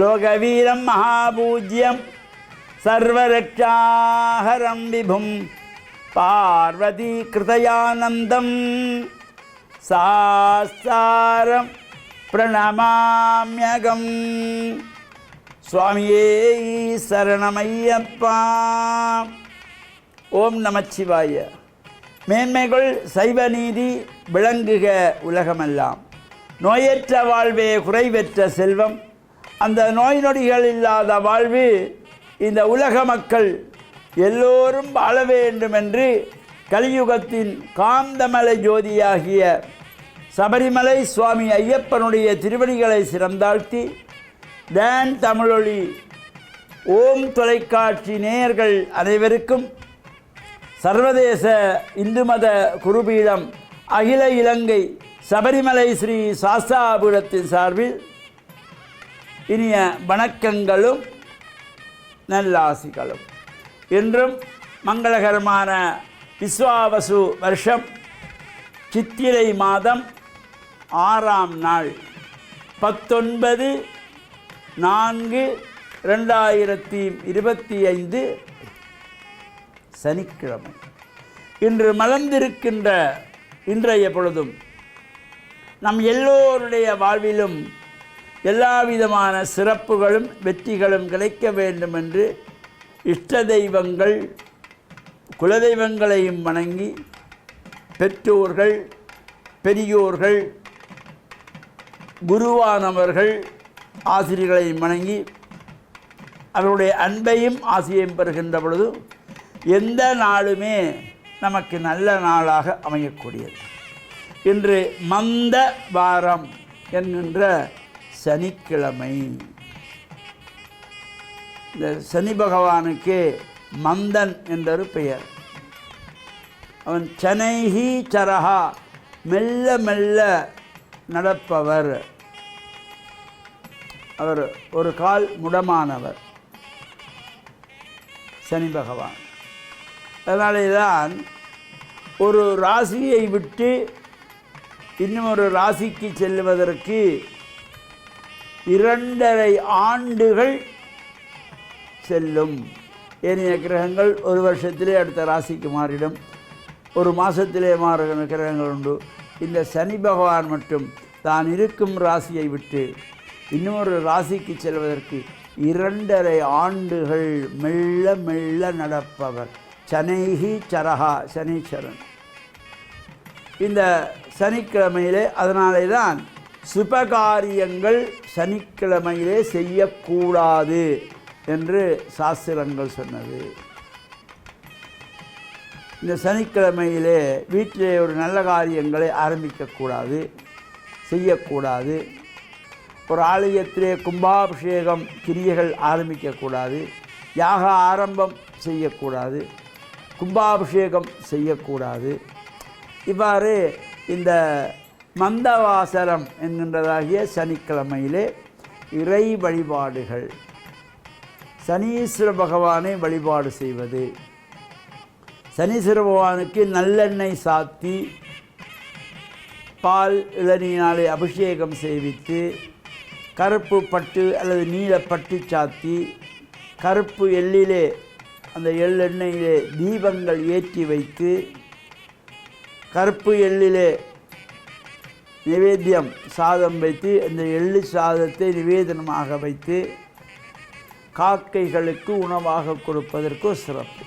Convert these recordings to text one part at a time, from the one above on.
லோகவீரம் மகாபூஜ்யம் சர்வரக்ஷாஹரம் விபும் பார்வதி கிருதயானந்தம் சாஸ்தாரம் பிரணமாம்யகம். சுவாமியே சரணமையப்பா. ஓம் நமச்சிவாய. மேன்மைகள் சைவ நீதி விளங்குக உலகமெல்லாம். நோயற்ற வாழ்வே குறைவற்ற செல்வம். அந்த நோய் நொடிகள் இல்லாத வாழ்வு இந்த உலக மக்கள் எல்லோரும் வாழ வேண்டும் என்று கலியுகத்தின் காந்தமலை ஜோதியாகிய சபரிமலை சுவாமி ஐயப்பனுடைய திருவடிகளை சிறந்தாழ்த்தி டான் தமிழொலி ஓம் தொலைக்காட்சி நேயர்கள் அனைவருக்கும் சர்வதேச இந்து மத குருபீடம் அகில இலங்கை சபரிமலை ஸ்ரீ சாஸ்தாபுரத்தின் சார்பில் இனிய வணக்கங்களும் நல்லாசிகளும். இன்றும் மங்களகரமான விஸ்வாவசு வருஷம் சித்திரை மாதம் 6ஆம் நாள் 19/4/2025 சனிக்கிழமை. இன்று மலர்ந்திருக்கின்ற இன்றைய பொழுதும் நம் எல்லோருடைய வாழ்விலும் எல்லா விதமான சிறப்புகளும் வெற்றிகளும் கிடைக்க வேண்டும் என்று இஷ்ட தெய்வங்கள் குலதெய்வங்களையும் வணங்கி பெற்றோர்கள் பெரியோர்கள் குருவானவர்கள் ஆசிரியர்களையும் வணங்கி அவருடைய அன்பையும் ஆசையையும் பெறுகின்ற பொழுது எந்த நாளுமே நமக்கு நல்ல நாளாக அமையக்கூடியது. இன்று மந்த வாரம் என்கின்ற சனிக்கிழமை. இந்த சனி பகவானுக்கு மந்தன் என்றொரு பெயர். அவன் சனைஹி சரஹா, மெல்ல மெல்ல நடப்பவர். அவர் ஒரு கால் முடமானவர் சனி பகவான். அதனாலே தான் ஒரு ராசியை விட்டு இன்னும் ஒரு ராசிக்கு செல்வதற்கு 2.5 ஆண்டுகள் செல்லும். ஏனைய கிரகங்கள் ஒரு வருஷத்திலே அடுத்த ராசிக்கு மாறிடும், ஒரு மாதத்திலே மாறுகிற கிரகங்கள் உண்டு. இந்த சனி பகவான் மட்டும் தான் இருக்கும் ராசியை விட்டு இன்னொரு ராசிக்கு செல்வதற்கு 2.5 ஆண்டுகள் மெல்ல மெல்ல நடப்பவர். சனைஹி சரஹா, சனீஸ்வரன். இந்த சனிக்கிழமையிலே அதனாலே தான் சுபகாரியங்கள் சனிக்கிழமையிலே செய்யக்கூடாது என்று சாஸ்திரங்கள் சொன்னது. இந்த சனிக்கிழமையிலே வீட்டிலே ஒரு நல்ல காரியங்களை ஆரம்பிக்கக்கூடாது, செய்யக்கூடாது. ஒரு ஆலயத்திலே கும்பாபிஷேகம் கிரியைகள் ஆரம்பிக்கக்கூடாது, யாக ஆரம்பம் செய்யக்கூடாது, கும்பாபிஷேகம் செய்யக்கூடாது. இவ்வாறு இந்த மந்தவாசரம் என்கின்றதாகிய சனிக்கிழமையிலே இறை வழிபாடுகள், சனீஸ்வர பகவானை வழிபாடு செய்வது, சனீஸ்வர பகவானுக்கு நல்லெண்ணெய் சாத்தி பால் இளநீனாலே அபிஷேகம் செய்வித்து, கருப்பு பட்டு அல்லது நீலப்பட்டு சாத்தி, கருப்பு எள்ளிலே அந்த எள்ளெண்ணெயிலே தீபங்கள் ஏற்றி வைத்து, கருப்பு எள்ளிலே நிவேத்தியம் சாதம் வைத்து அந்த எள்ளு சாதத்தை நிவேதனமாக வைத்து காக்கைகளுக்கு உணவாக கொடுப்பதற்கு சிறப்பு.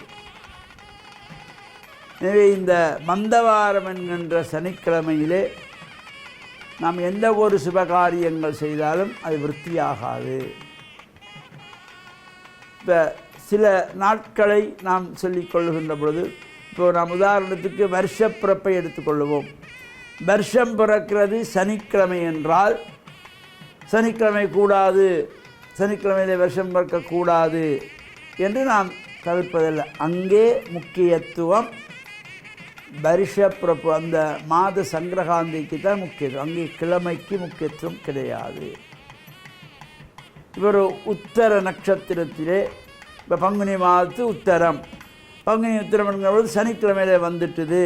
எனவே இந்த மந்தவாரம் என்கின்ற சனிக்கிழமையிலே நாம் எந்த ஒரு சுபகாரியங்கள் செய்தாலும் அது விருத்தியாகாது. இப்போ சில நாட்களை நாம் சொல்லிக்கொள்ளுகின்ற பொழுது, இப்போ நாம் உதாரணத்துக்கு வருஷப்பிறப்பை எடுத்துக்கொள்ளுவோம். வருஷம் பிறக்கிறது சனிக்கிழமை என்றால் சனிக்கிழமை கூடாது, சனிக்கிழமையிலே வருஷம் பிறக்கக்கூடாது என்று நாம் தவிர்ப்பதில்லை. அங்கே முக்கியத்துவம் வருஷப்பிறப்பு, அந்த மாத சங்கிரகாந்திக்கு தான் முக்கியத்துவம். அங்கே கிழமைக்கு முக்கியத்துவம் கிடையாது. இவர் உத்தர நட்சத்திரத்திலே இப்போ பங்குனி மாதத்து உத்தரம், பங்குனி உத்தரம் என்கிறபோது சனிக்கிழமையிலே வந்துட்டுது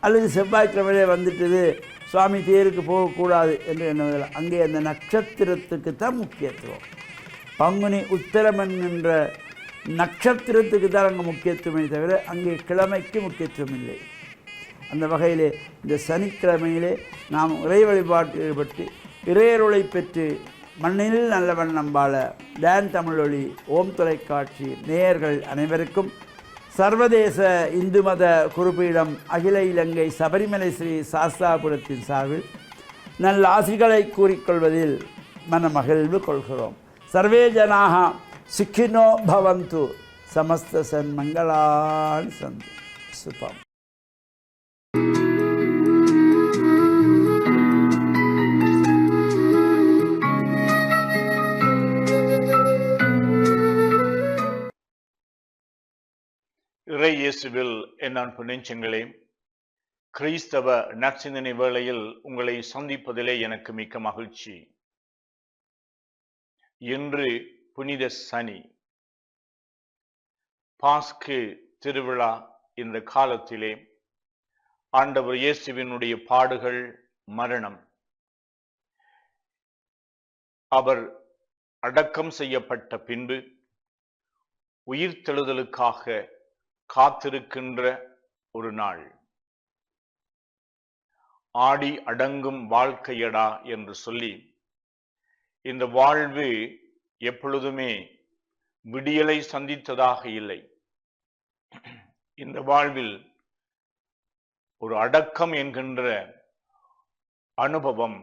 அல்லது செவ்வாய்க்கிழமையிலே வந்துட்டுது, சுவாமி தேருக்கு போகக்கூடாது என்று எண்ணுவதில்லை. அங்கே அந்த நட்சத்திரத்துக்கு தான் முக்கியத்துவம். பங்குனி உத்தரம் என்கின்ற நட்சத்திரத்துக்கு தான் அங்கே முக்கியத்துவமே தவிர அங்கே கிழமைக்கு முக்கியத்துவம் இல்லை. அந்த வகையிலே இந்த சனிக்கிழமையிலே நாம் இறை வழிபாட்டில் ஈடுபட்டு இறையருளை பெற்று மண்ணில் நல்ல வண்ணம் வாழ டான் தமிழொலி ஓம் தொலைக்காட்சி நேயர்கள் அனைவருக்கும் சர்வதேச இந்து மத குருபீடம் அகில இலங்கை சபரிமலை ஸ்ரீ சாஸ்தாபுரத்தின் சார்பில் நல்ல ஆசிகளை கூறிக்கொள்வதில் மனமகிழ்வு கொள்கிறோம். சர்வே ஜனாக சுக்கினோ பவந்து சமஸ்த சன்மங்களானி சந்து. சுபம். இறை இயேசுவில் என் அன்பு நெஞ்சங்களே, கிறிஸ்தவ நற்சிந்தனை வேளையில் உங்களை சந்திப்பதிலே எனக்கு மிக்க மகிழ்ச்சி. இன்று புனித சனி, பாஸ்கு திருவிழா. இந்த காலத்திலே ஆண்டவர் இயேசுவினுடைய பாடுகள், மரணம், அவர் அடக்கம் செய்யப்பட்ட பின்பு உயிர்த்தெழுதலுக்காக காத்திருக்கின்ற ஒரு நாள். ஆடி அடங்கும் வாழ்க்கையடா என்று சொல்லி, இந்த வாழ்வு எப்பொழுதுமே விடியலை சந்தித்ததாக இல்லை. இந்த வாழ்வில் ஒரு அடக்கம் என்கின்ற அனுபவம்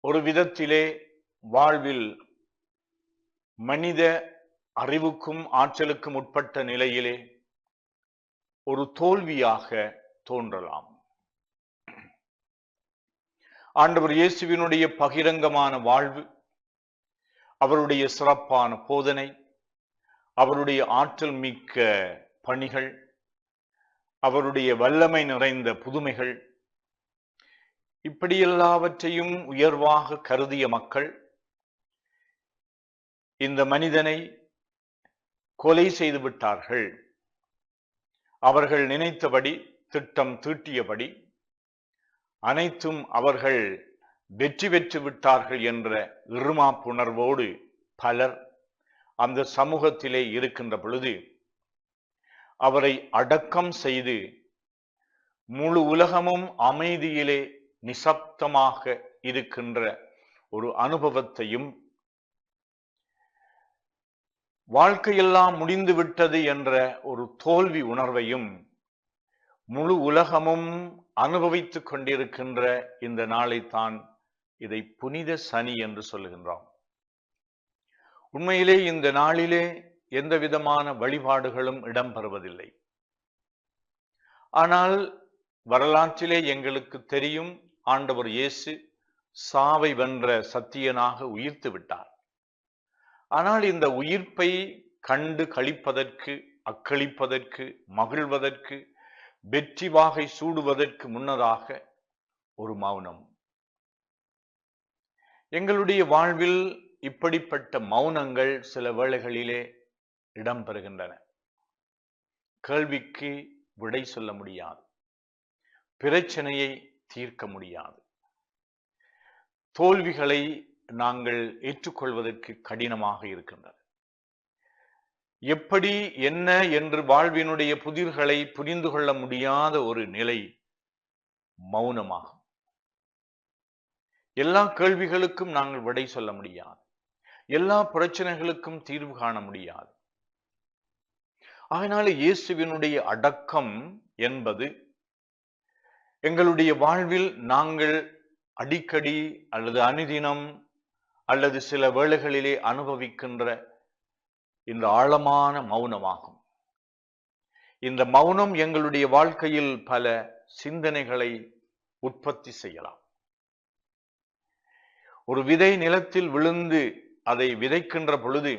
ஒரு விதத்திலே வாழ்வில் மனித அறிவுக்கும் ஆற்றலுக்கும் உட்பட்ட நிலையிலே ஒரு தோல்வியாக தோன்றலாம். ஆண்டவர் இயேசுவினுடைய பகிரங்கமான வாழ்வு, அவருடைய சிறப்பான போதனை, அவருடைய ஆற்றல் மிக்க பணிகள், அவருடைய வல்லமை நிறைந்த புதுமைகள், இப்படி எல்லாவற்றையும் உயர்வாக கருதிய மக்கள் இந்த மனிதனை கொலை செய்து விட்டார்கள். அவர்கள் நினைத்தபடி, திட்டம் தீட்டியபடி அனைத்தும் அவர்கள் வெற்றி பெற்று விட்டார்கள் என்ற இருமாப்புணர்வோடு பலர் அந்த சமூகத்திலே இருக்கின்ற பொழுது அவரை அடக்கம் செய்து முழு உலகமும் அமைதியிலே நிசப்தமாக இருக்கின்ற ஒரு அனுபவத்தையும், வாழ்க்கையெல்லாம் முடிந்து விட்டது என்ற ஒரு தோல்வி உணர்வையும் முழு உலகமும் அனுபவித்துக் கொண்டிருக்கின்ற இந்த நாளைத்தான் இதை புனித சனி என்று சொல்லுகின்றோம். உண்மையிலே இந்த நாளிலே எந்த விதமான வழிபாடுகளும் இடம்பெறுவதில்லை. ஆனால் வரலாற்றிலே எங்களுக்கு தெரியும், ஆண்டவர் இயேசு சாவை வென்ற சத்தியனாக உயிர்த்து விட்டார். ஆனால் இந்த உயிர்ப்பை கண்டு களிப்பதற்கு, அக்களிப்பதற்கு, மகிழ்வதற்கு, வெற்றி வாகை சூடுவதற்கு முன்னதாக ஒரு மௌனம். எங்களுடைய வாழ்வில் இப்படிப்பட்ட மௌனங்கள் சில வேளைகளிலே இடம்பெறுகின்றன. கேள்விக்கு விடை சொல்ல முடியாது, பிரச்சனையை தீர்க்க முடியாது, தோல்விகளை நாங்கள் ஏற்றுக்கொள்வதற்கு கடினமாக இருக்கின்றன. எப்படி என்ன என்று வாழ்வினுடைய புதிர்களை புரிந்து கொள்ள முடியாத ஒரு நிலை மௌனமாகும். எல்லா கேள்விகளுக்கும் நாங்கள் விடை சொல்ல முடியாது, எல்லா பிரச்சனைகளுக்கும் தீர்வு காண முடியாது. அதனால இயேசுவினுடைய அடக்கம் என்பது எங்களுடைய வாழ்வில் நாங்கள் அடிக்கடி அல்லது அனுதினம் அல்லது சில வேளைகளிலே அனுபவிக்கின்ற இந்த ஆழமான மௌனமாகும். இந்த மௌனம் எங்களுடைய வாழ்க்கையில் பல சிந்தனைகளை உற்பத்தி செய்யலாம். ஒரு விதை நிலத்தில் விழுந்து அதை விதைக்கின்ற பொழுது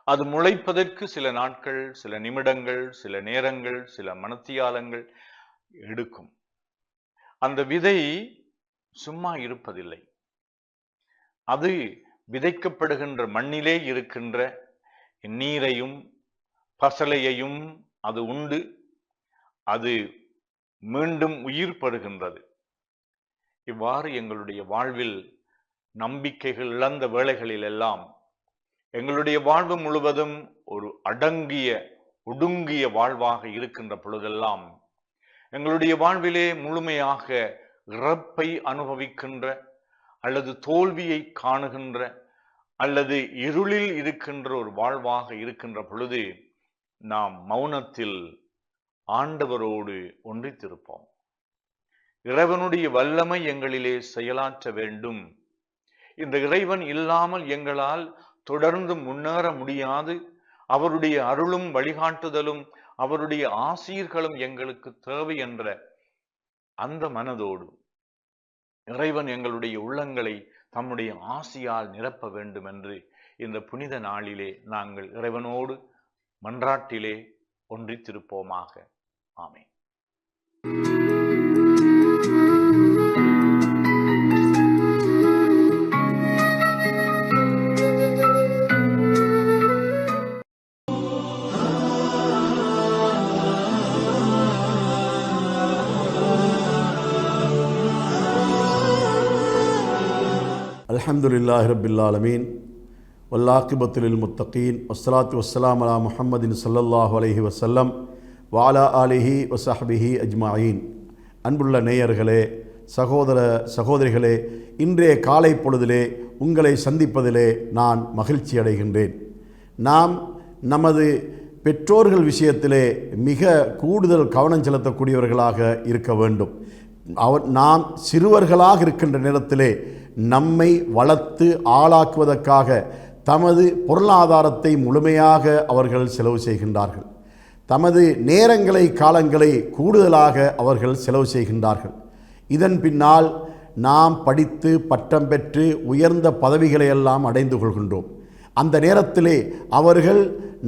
அது முளைப்பதற்கு சில நாட்கள், சில நிமிடங்கள், சில நேரங்கள், சில மணித்தியாலங்கள் எடுக்கும். அந்த விதை சும்மா இருப்பதில்லை. அது விதைக்கப்படுகின்ற மண்ணிலே இருக்கின்ற நீரையும் பசலையையும் அது உண்டு, அது மீண்டும் உயிர் பெறுகின்றது. இவ்வாறு எங்களுடைய வாழ்வில் நம்பிக்கைகள் இழந்த வேளைகளில் எல்லாம் எங்களுடைய வாழ்வு முழுவதும் ஒரு அடங்கிய ஒடுங்கிய வாழ்வாக இருக்கின்ற பொழுதெல்லாம் எங்களுடைய வாழ்விலே முழுமையாக இறப்பை அனுபவிக்கின்ற அல்லது தோல்வியை காணுகின்ற அல்லது இருளில் இருக்கின்ற ஒரு வாழ்வாக இருக்கின்ற பொழுது நாம் மௌனத்தில் ஆண்டவரோடு ஒன்றித்திருப்போம். இறைவனுடைய வல்லமை எங்களிலே செயலாற்ற வேண்டும். இந்த இறைவன் இல்லாமல் எங்களால் தொடர்ந்து முன்னேற முடியாது. அவருடைய அருளும் வழிகாட்டுதலும் அவருடைய ஆசீர்களும் எங்களுக்கு தேவை என்ற அந்த மனதோடு இறைவன் எங்களுடைய உள்ளங்களை தம்முடைய ஆசியால் நிரப்ப வேண்டும் என்று இந்த புனித நாளிலே நாங்கள் இறைவனோடு மன்றாட்டிலே ஒன்றித்திருப்போமாக. ஆமென். அல்ஹம்துலில்லாஹி ரப்பில் ஆலமீன் வல்லாகிபத்து லில் முத்தகீன் வஸ்ஸலாத்து வஸ்ஸலாமு அலா முஹம்மதின் ஸல்லல்லாஹு அலைஹி வஸல்லம் வ அலா ஆலிஹி வ ஸஹ்பிஹி அஜ்மஈன். அன்புள்ள நேயர்களே, சகோதர சகோதரிகளே, இன்றைய காலை பொழுதிலே உங்களை சந்திப்பதிலே நான் மகிழ்ச்சி அடைகின்றேன். நாம் நமது பெற்றோர்கள் விஷயத்திலே மிக கூடுதல் கவனம் செலுத்தக்கூடியவர்களாக இருக்க வேண்டும். நாம் சிறுவர்களாக இருக்கின்ற நேரத்திலே நம்மை வளர்த்து ஆளாக்குவதற்காக தமது பொருளாதாரத்தை முழுமையாக அவர்கள் செலவு செய்கின்றார்கள். தமது நேரங்களை காலங்களை கூடுதலாக அவர்கள் செலவு செய்கின்றார்கள். இதன் பின்னால் நாம் படித்து பட்டம் பெற்று உயர்ந்த பதவிகளை எல்லாம் அடைந்து கொள்கின்றோம். அந்த நேரத்திலே அவர்கள்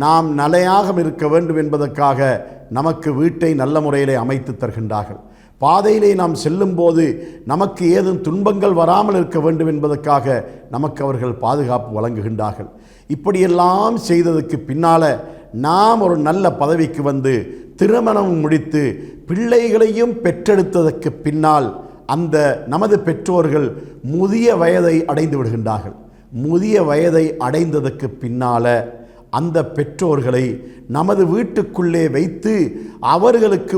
நாம் நிலையாக இருக்க வேண்டும் என்பதற்காக நமக்கு வீட்டை நல்ல முறையிலே அமைத்து தருகின்றார்கள். பாதையிலே நாம் செல்லும்போது நமக்கு ஏதும் துன்பங்கள் வராமல் இருக்க வேண்டும் என்பதற்காக நமக்கு அவர்கள் பாதுகாப்பு வழங்குகின்றார்கள். இப்படியெல்லாம் செய்ததுக்கு பின்னால் நாம் ஒரு நல்ல பதவிக்கு வந்து திருமணம் முடித்து பிள்ளைகளையும் பெற்றெடுத்ததற்கு பின்னால் அந்த நமது பெற்றோர்கள் முதிய வயதை அடைந்து விடுகின்றார்கள். முதிய வயதை அடைந்ததற்கு பின்னால் அந்த பெற்றோர்களை நமது வீட்டுக்குள்ளே வைத்து அவர்களுக்கு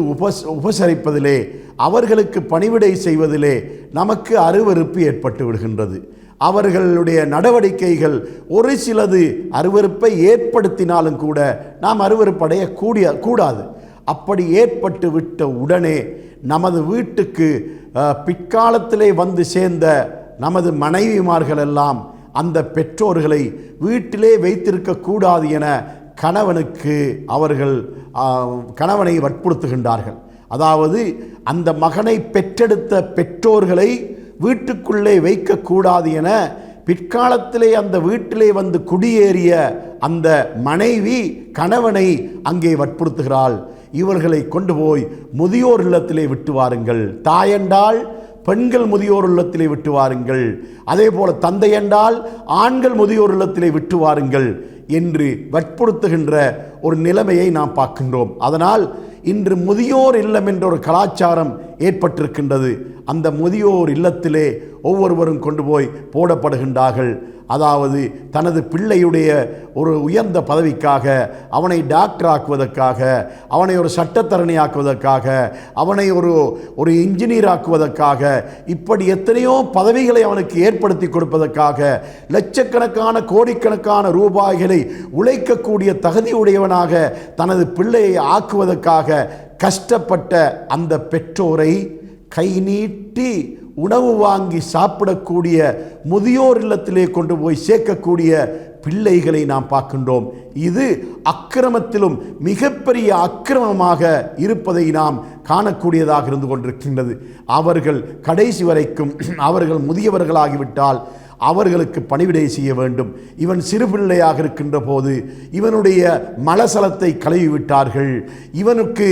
உபசரிப்பதிலே அவர்களுக்கு பணிவிடை செய்வதிலே நமக்கு அருவருப்பு ஏற்பட்டு விடுகின்றது. அவர்களுடைய நடவடிக்கைகள் ஒரு சிலது அருவருப்பை ஏற்படுத்தினாலும் கூட நாம் அருவருப்படைய கூடாது. அப்படி ஏற்பட்டு விட்ட உடனே நமது வீட்டுக்கு பிற்காலத்திலே வந்து சேர்ந்த நமது மனைவிமார்கள் எல்லாம் அந்த பெற்றோர்களை வீட்டிலே வைத்திருக்கக்கூடாது என கணவனை வற்புறுத்துகின்றார்கள். அதாவது அந்த மகனை பெற்றெடுத்த பெற்றோர்களை வீட்டுக்குள்ளே வைக்கக்கூடாது என பிற்காலத்திலே அந்த வீட்டிலே வந்து குடியேறிய அந்த மனைவி கணவனை அங்கே வற்புறுத்துகிறாள். இவர்களை கொண்டு போய் முதியோர் இல்லத்திலே விட்டு வாருங்கள், தாயென்றால் பெண்கள் முதியோர் இல்லத்திலே விட்டு வாருங்கள், அதே போல தந்தை என்றால் ஆண்கள் முதியோர் இல்லத்திலே விட்டு வாருங்கள் என்று வற்புறுத்துகின்ற ஒரு நிலைமையை நாம் பார்க்கின்றோம். அதனால் இன்று முதியோர் இல்லம் என்ற ஒரு கலாச்சாரம் ஏற்பட்டிருக்கின்றது. அந்த முதியோர் இல்லத்திலே ஒவ்வொருவரும் கொண்டு போய் போடப்படுகின்றார்கள். அதாவது தனது பிள்ளையுடைய ஒரு உயர்ந்த பதவிக்காக, அவனை டாக்டர் ஆக்குவதற்காக, அவனை ஒரு சட்டத்தரணி ஆக்குவதற்காக, அவனை ஒரு இன்ஜினியர் ஆக்குவதற்காக, இப்படி எத்தனையோ பதவிகளை அவனுக்கு ஏற்படுத்தி கொடுப்பதற்காக லட்சக்கணக்கான கோடிக்கணக்கான ரூபாய்களை உழைக்கக்கூடிய தகுதியுடையவனாக தனது பிள்ளையை ஆக்குவதற்காக கஷ்டப்பட்ட அந்த பெற்றோரை கை நீட்டி உணவு வாங்கி சாப்பிடக்கூடிய முதியோர் இல்லத்திலே கொண்டு போய் சேர்க்கக்கூடிய பிள்ளைகளை நாம் பார்க்கின்றோம். இது அக்கிரமத்திலும் மிகப்பெரிய அக்கிரமமாக இருப்பதை நாம் காணக்கூடியதாக இருந்து கொண்டிருக்கின்றது. அவர்கள் கடைசி வரைக்கும் அவர்கள் முதியவர்களாகிவிட்டால் அவர்களுக்கு பணிவிடை செய்ய வேண்டும். இவன் சிறு பிள்ளையாக இருக்கின்ற போது இவனுடைய மலசலத்தை கழுவி விட்டார்கள், இவனுக்கு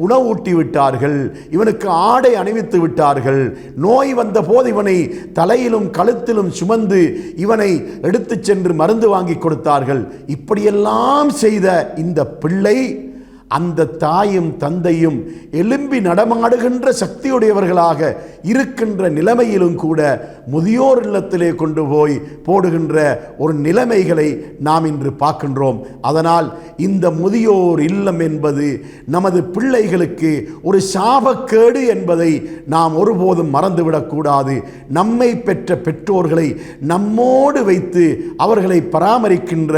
உணவு ஊட்டி விட்டார்கள், இவனுக்கு ஆடை அணிவித்து விட்டார்கள், நோய் வந்த போது இவனை தலையிலும் கழுத்திலும் சுமந்து இவனை எடுத்து சென்று மருந்து வாங்கி கொடுத்தார்கள். இப்படியெல்லாம் செய்த இந்த பிள்ளை அந்த தாயும் தந்தையும் எலும்பி நடமாடுகின்ற சக்தியுடையவர்களாக இருக்கின்ற நிலைமையிலும் கூட முதியோர் இல்லத்திலே கொண்டு போய் போடுகின்ற ஒரு நிலைமைகளை நாம் இன்று பார்க்கின்றோம். அதனால் இந்த முதியோர் இல்லம் என்பது நமது பிள்ளைகளுக்கு ஒரு சாபக்கேடு என்பதை நாம் ஒருபோதும் மறந்துவிடக்கூடாது. நம்மை பெற்ற பெற்றோர்களை நம்மோடு வைத்து அவர்களை பராமரிக்கின்ற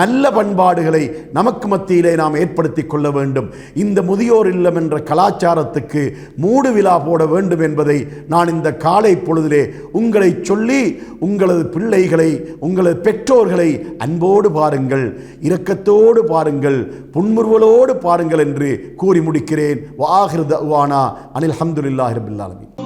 நல்ல பண்பாடுகளை நமக்கு மத்தியிலே நாம் ஏற்படுத்தி கொள்ள வேண்டும். இந்த முதியோர் இல்லம் என்ற கலாச்சாரத்துக்கு மூடு விழா போட வேண்டும் என்பதை நான் இந்த காலை பொழுதிலே உங்களை சொல்லி, உங்களது பிள்ளைகளை, உங்களது பெற்றோர்களை அன்போடு பாருங்கள், இரக்கத்தோடு பாருங்கள், புன்முறுவலோடு பாருங்கள் என்று கூறி முடிக்கிறேன். வாஹிர் தஅவானா அனில் ஹம்துலில்லாஹி ரப்பில் ஆலமீன்.